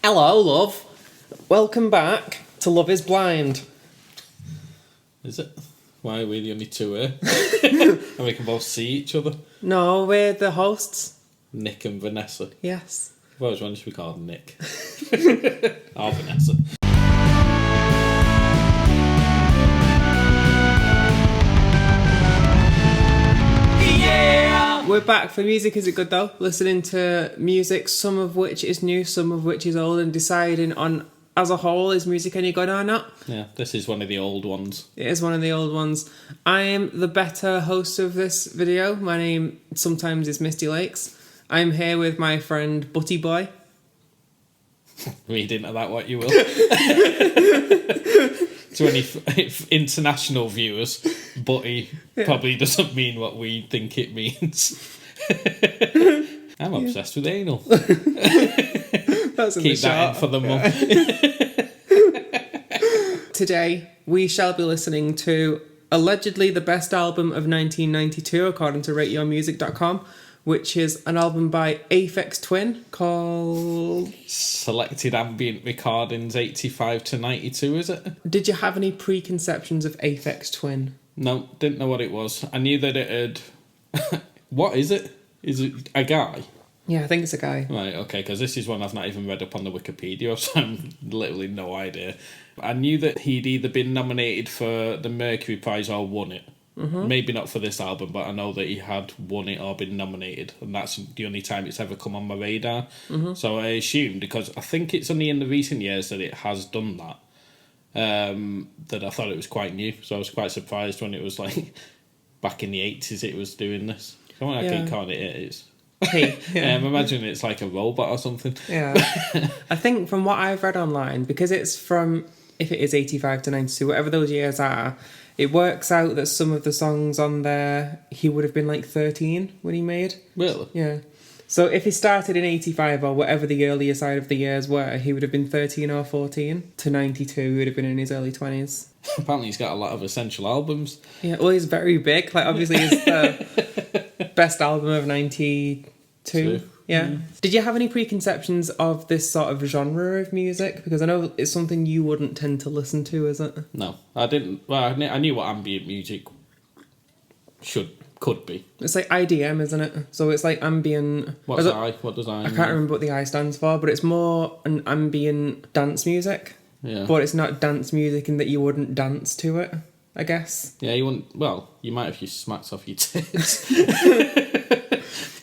Hello, love. Welcome back to Love is Blind. Is it? Why are we the only two here? And we can both see each other? No, we're the hosts. Nick and Vanessa. Yes. I've always wanted to be called Nick. Or Vanessa. We're back for Music Is It Good Though? Listening to music, some of which is new, some of which is old, and deciding on, as a whole, is music any good or not? Yeah, this is one of the old ones. It is one of the old ones. I am the better host of this video. My name sometimes is Misty Lakes. I'm here with my friend Butty Boy. Read into that what you will. To any international viewers, Butty probably doesn't mean what we think it means. I'm obsessed with anal. That's in Keep the that shot. in for the mum. Today, we shall be listening to allegedly the best album of 1992, according to RateYourMusic.com, which is an album by Aphex Twin called... Selected Ambient Recordings 85 to 92, is it? Did you have any preconceptions of Aphex Twin? No, didn't know what it was. I knew that it had... What is it? Is it a guy? Yeah, I think it's a guy. Right, okay, because this is one I've not even read up on the Wikipedia, so I'm literally no idea. I knew that he'd either been nominated for the Mercury Prize or won it. Mm-hmm. Maybe not for this album, but I know that he had won it or been nominated, and that's the only time it's ever come on my radar. Mm-hmm. So I assumed, because I think it's only in the recent years that it has done that, that I thought it was quite new. So I was quite surprised when it was like back in the 80s it was doing this. So I keep calling it is. Hey, yeah. I'm imagining it's like a robot or something. Yeah. I think from what I've read online, because it's from, if it is 85 to 92, whatever those years are, it works out that some of the songs on there, he would have been like 13 when he made. Really? Yeah. So if he started in 85 or whatever the earlier side of the years were, he would have been 13 or 14. To 92, he would have been in his early 20s. Apparently he's got a lot of essential albums. Yeah, well, he's very big. Like, obviously, it's the best album of 92. Yeah. Did you have any preconceptions of this sort of genre of music? Because I know it's something you wouldn't tend to listen to, is it? No, I didn't. Well, I knew what ambient music could be. It's like IDM, isn't it? So it's like ambient... What does I I can't remember what the I stands for, but it's more an ambient dance music. Yeah. But it's not dance music in that you wouldn't dance to it, I guess. Yeah, you wouldn't... Well, you might if you smacked off your tits.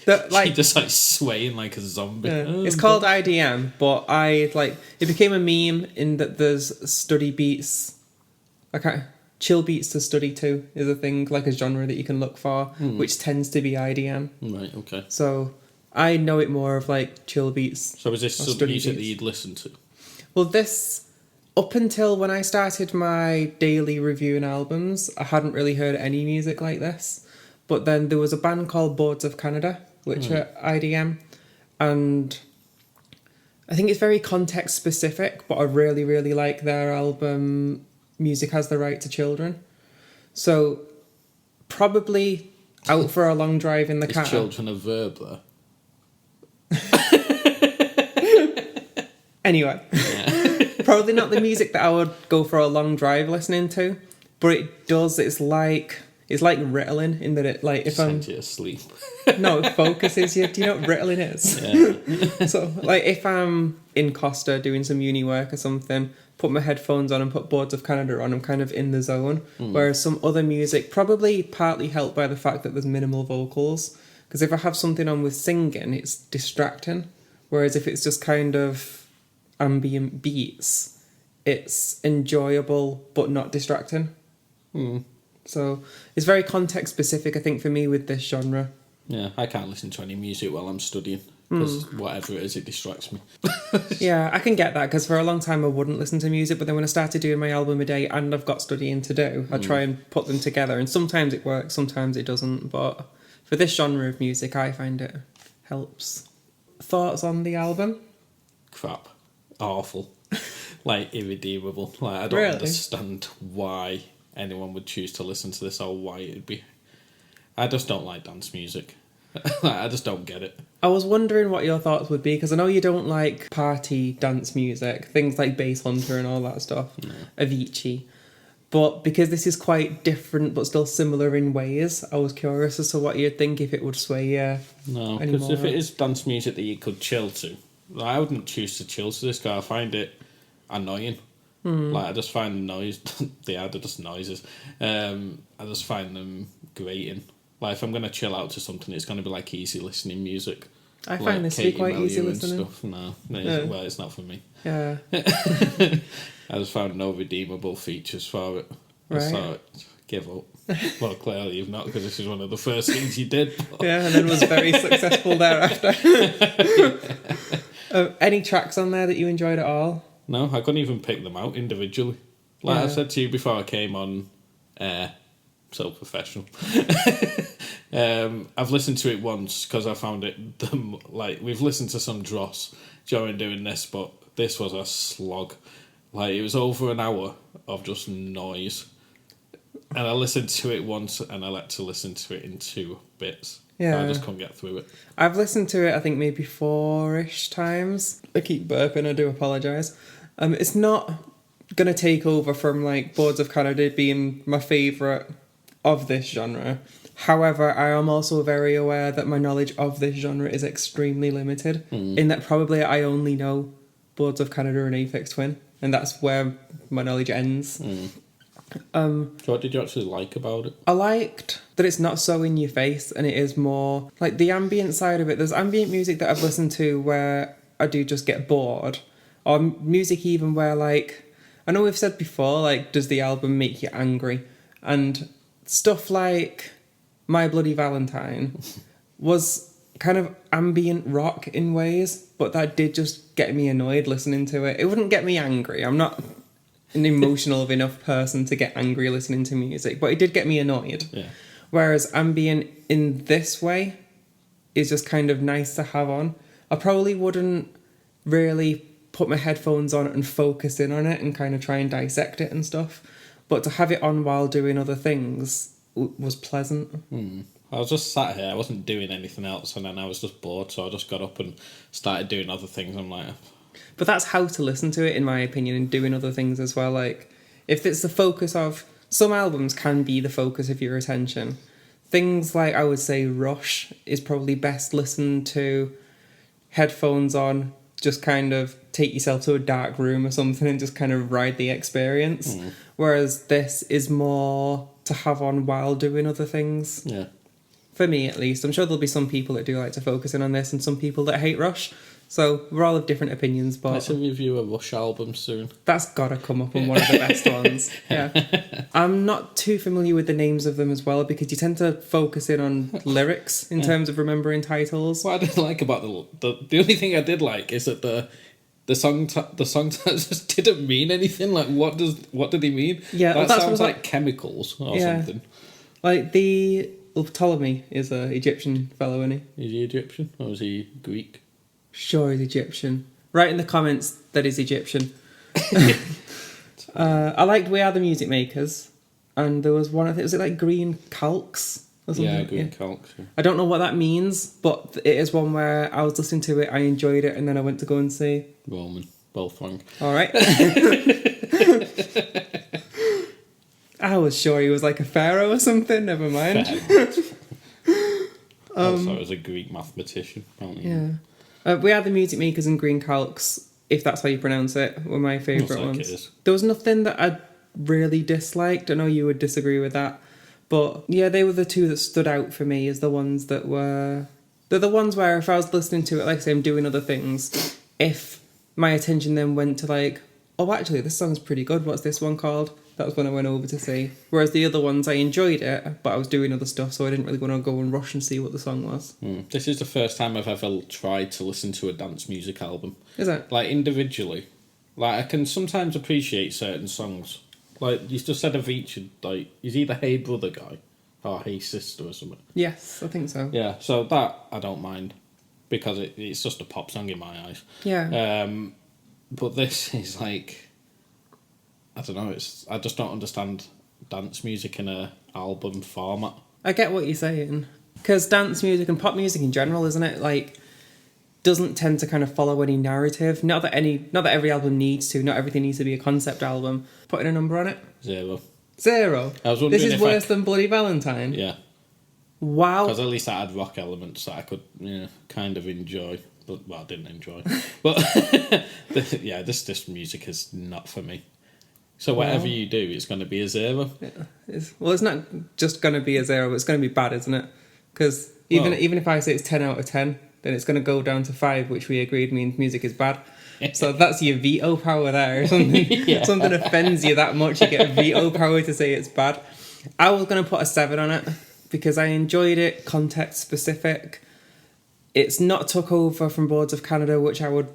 That, like, you're just like swaying like a zombie. Yeah. It's called IDM, but it became a meme in that there's study beats. Chill beats to study to is a thing, like a genre that you can look for, which tends to be IDM. Right, okay. So I know it more of like chill beats. So is this some study music beats that you'd listen to? Well, this, up until when I started my daily reviewing albums, I hadn't really heard any music like this. But then there was a band called Boards of Canada, which are IDM, and I think it's very context specific, but I really, really like their album Music Has the Right to Children. So probably Out for a Long Drive in the Car. Is children a verb there? Anyway, probably not the music that I would go for a long drive listening to, but it does, it's like Ritalin in that it, like, if I'm... Send you asleep. No, it focuses you. Do you know what Ritalin is? Yeah. So, like, if I'm in Costa doing some uni work or something, put my headphones on and put Boards of Canada on, I'm kind of in the zone. Whereas some other music, probably partly helped by the fact that there's minimal vocals, because if I have something on with singing, it's distracting. Whereas if it's just kind of ambient beats, it's enjoyable but not distracting. So it's very context specific, I think, for me with this genre. Yeah, I can't listen to any music while I'm studying, because whatever it is, it distracts me. Yeah, I can get that, because for a long time I wouldn't listen to music, but then when I started doing my album a day and I've got studying to do, I try and put them together, and sometimes it works, sometimes it doesn't, but for this genre of music I find it helps. Thoughts on the album? Crap. Awful. Like, irredeemable. Like, I don't understand why anyone would choose to listen to this or why it'd be... I just don't like dance music. I just don't get it. I was wondering what your thoughts would be, because I know you don't like party dance music, things like Bass Hunter and all that stuff, Avicii. But because this is quite different but still similar in ways, I was curious as to what you'd think if it would sway you. No, because if it is dance music that you could chill to, I wouldn't choose to chill to this guy. I find it annoying. Like, I just find the noise, they're just noises. I just find them grating. Like, if I'm going to chill out to something, it's going to be like easy listening music. I find this to be quite easy listening. Stuff. No, well, it's not for me. Yeah. I just found no redeemable features for it. Right. I thought, give up. Well, clearly you've not, because this is one of the first things you did. Yeah, and then was very successful thereafter. Any tracks on there that you enjoyed at all? No, I couldn't even pick them out individually. Like I said to you before I came on air, so professional. I've listened to it once because I found it, like, we've listened to some dross during doing this, but this was a slog. Like, it was over an hour of just noise. And I listened to it once, and I like to listen to it in 2 bits. Yeah. I just couldn't get through it. I've listened to it, I think, maybe 4-ish times. I keep burping, I do apologise. It's not going to take over from, like, Boards of Canada being my favourite of this genre. However, I am also very aware that my knowledge of this genre is extremely limited, in that probably I only know Boards of Canada and Aphex Twin, and that's where my knowledge ends. So what did you actually like about it? I liked that it's not so in your face, and it is more like the ambient side of it. There's ambient music that I've listened to where I do just get bored, or music even where, like, I know we've said before, like, does the album make you angry? And stuff like My Bloody Valentine was kind of ambient rock in ways, but that did just get me annoyed listening to it. It wouldn't get me angry. I'm not an emotional enough person to get angry listening to music, but it did get me annoyed. Yeah. Whereas ambient in this way is just kind of nice to have on. I probably wouldn't really put my headphones on and focus in on it and kind of try and dissect it and stuff, but to have it on while doing other things was pleasant. I was just sat here, I wasn't doing anything else, and then I was just bored, so I just got up and started doing other things. I'm like... But that's how to listen to it, in my opinion, and doing other things as well. Like, if it's the focus of... Some albums can be the focus of your attention. Things like, I would say, Rush is probably best listened to headphones on, just kind of take yourself to a dark room or something and just kind of ride the experience. Whereas this is more to have on while doing other things. Yeah. For me, at least. I'm sure there'll be some people that do like to focus in on this and some people that hate Rush. So we're all of different opinions, but... Let's review a Rush album soon. That's gotta come up on one of the best ones. Yeah. I'm not too familiar with the names of them as well, because you tend to focus in on lyrics in terms of remembering titles. What I didn't like about the only thing I did like is that the song just didn't mean anything. Like, what did he mean? Yeah, that that's sounds like chemicals or something. Like Ptolemy is an Egyptian fellow, isn't he? Is he Egyptian or is he Greek? Sure, he's Egyptian. Write in the comments that he's Egyptian. I liked We Are the Music Makers, and there was one, I think, was it like Green Calcs or something? Yeah, Green Calcs. Yeah. I don't know what that means, but it is one where I was listening to it, I enjoyed it, and then I went to go and see. Roman, both wrong. All right. I was sure he was like a pharaoh or something. Never mind. Also, it was a Greek mathematician. Yeah. We Are the Music Makers and Green Calcs, if that's how you pronounce it, were my favourite ones. It is. There was nothing that I really disliked. I know you would disagree with that. But yeah, they were the two that stood out for me as the ones that were... They're the ones where if I was listening to it, like I say, I'm doing other things, if my attention then went to like, oh, actually, this song's pretty good. What's this one called? That was when I went over to see. Whereas the other ones, I enjoyed it, but I was doing other stuff, so I didn't really want to go and rush and see what the song was. This is the first time I've ever tried to listen to a dance music album. Is it? Like, individually. Like, I can sometimes appreciate certain songs. Like, you just said Avicii, like, he's either Hey Brother guy or Hey Sister or something. Yes, I think so. Yeah, so that I don't mind, because it's just a pop song in my eyes. Yeah. But this is like... I don't know, I just don't understand dance music in a album format. I get what you're saying. Because dance music and pop music in general, isn't it? Like, doesn't tend to kind of follow any narrative. Not that every album needs to. Not everything needs to be a concept album. Putting a number on it. 0. 0. I was wondering this is if worse than Bloody Valentine. Yeah. Wow. Because at least that had rock elements that I could, kind of enjoy. But, well, I didn't enjoy. But, this music is not for me. So whatever you do, it's going to be a 0. Yeah. It's not just going to be a 0, it's going to be bad, isn't it? Because even if I say it's 10 out of 10, then it's going to go down to 5, which we agreed means music is bad. So that's your veto power there. Something offends you that much, you get a veto power to say it's bad. I was going to put a 7 on it because I enjoyed it, context specific. It's not took over from Boards of Canada, which I would,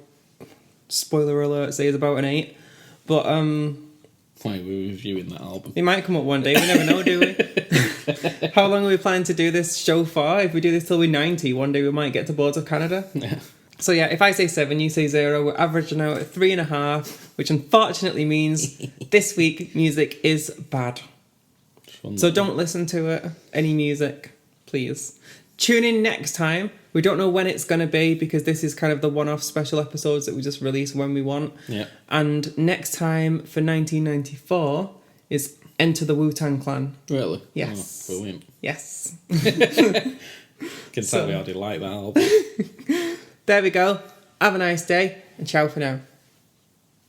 spoiler alert, say is about an 8. But why are we reviewing that album? it might come up one day, we never know, do we? How long are we planning to do this show for? If we do this till we're 90, one day we might get to Boards of Canada. Yeah. So yeah, if I say 7, you say 0, we're averaging out at 3.5, which unfortunately means this week music is bad. So don't listen to it, any music, please. Tune in next time. We don't know when it's going to be because this is kind of the one-off special episodes that we just release when we want. Yeah. And next time for 1994 is Enter the Wu-Tang Clan. Really? Yes. Oh, brilliant. Yes. Can tell me how they like that album. There we go. Have a nice day and ciao for now.